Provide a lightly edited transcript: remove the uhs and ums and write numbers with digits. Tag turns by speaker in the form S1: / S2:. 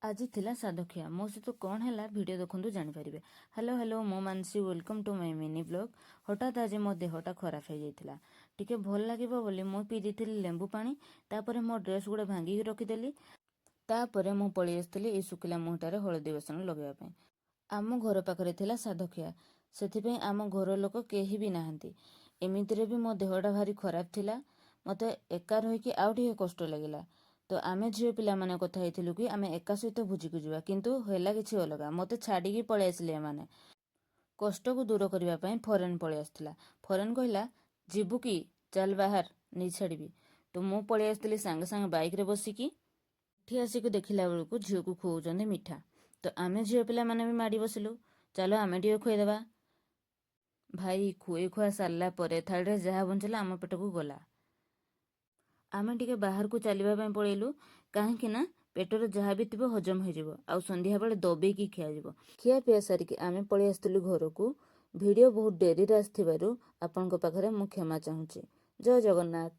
S1: ଆଜି ଥିଲା ସାଧଖିଆ ମୋ ସହିତ କ'ଣ ହେଲା ଭିଡ଼ିଓ ଦେଖନ୍ତୁ ଜାଣିପାରିବେ। ହ୍ୟାଲୋ ମୁଁ Manasi, welcome to my mini vlog. ହଠାତ୍ ଆଜି ମୋ ଦେହଟା ଖରାପ ହେଇଯାଇଥିଲା। ଟିକେ ଭଲ ଲାଗିବ ବୋଲି ମୁଁ ପିଇ ଦେଇଥିଲି ଲେମ୍ବୁ ପାଣି। ତାପରେ ମୋ ଡ୍ରେସ୍ ଗୁଡ଼ା ଭାଙ୍ଗିକି ରଖିଦେଲି। ତାପରେ ମୁଁ ପଳେଇ ଆସିଥିଲି ଏଇ ଶୁଖିଲା ମୁହଁଟାରେ ହଳଦୀ ବେସନ ଲଗାଇବା ପାଇଁ। ଆମ ଘର ପାଖରେ ଥିଲା ସାଧଖିଆ, ସେଥିପାଇଁ ଆମ ଘର ଲୋକ କେହି ବି ନାହାନ୍ତି। ଏମିତିରେ ବି ମୋ ଦେହଟା ଭାରି ଖରାପ ଥିଲା। ମୋତେ ଏକା ରହିକି ଆଉ ଟିକେ କଷ୍ଟ ଲାଗିଲା। ତ ଆମେ ଝିଅ ପିଲାମାନେ କଥା ହେଇଥିଲୁ କି ଆମେ ଏକା ସହିତ ଭୋଜିକୁ ଯିବା, କିନ୍ତୁ ହେଲା କିଛି ଅଲଗା। ମୋତେ ଛାଡ଼ିକି ପଳେଇ ଆସିଲେ ଏମାନେ। କଷ୍ଟକୁ ଦୂର କରିବା ପାଇଁ ଫରେନ୍ ପଳେଇ ଆସିଥିଲା। ଫରେନ୍ କହିଲା, ଯିବୁ କି, ଚାଲ ବାହାର, ନେଇ ଛାଡ଼ିବି। ତ ମୁଁ ପଳେଇ ଆସିଥିଲି ସାଙ୍ଗେ ସାଙ୍ଗେ ବାଇକ୍ରେ ବସିକି। ଏଠି ଆସିକି ଦେଖିଲା ବେଳକୁ ଝିଅକୁ ଖୁଆଉଛନ୍ତି ମିଠା। ତ ଆମେ ଝିଅ ପିଲାମାନେ ବି ମାଡ଼ି ବସିଲୁ, ଚାଲ ଆମେ ଟିକେ ଖୁଆଇଦେବା। ଭାଇ ଖୁଆଇ ଖୁଆ ସାରିଲା ପରେ ଥାଳିରେ ଯାହା ବଞ୍ଚିଲା ଆମ ପେଟକୁ ଗଲା। ଆମେ ଟିକେ ବାହାରକୁ ଚାଲିବା ପାଇଁ ପଳେଇଲୁ, କାହିଁକି ନା ପେଟରେ ଯାହା ବି ଥିବ ହଜମ ହେଇଯିବ, ଆଉ ସନ୍ଧ୍ୟାବେଳେ ଦବେଇକି ଖିଆଯିବ। ଖିଆ ପିଆ ସାରିକି ଆମେ ପଳେଇ ଆସିଥିଲୁ ଘରକୁ। ଭିଡ଼ିଓ ବହୁତ ଡେରିରେ ଆସିଥିବାରୁ ଆପଣଙ୍କ ପାଖରେ ମୁଁ କ୍ଷମା ଚାହୁଁଛି। ଜୟ ଜଗନ୍ନାଥ।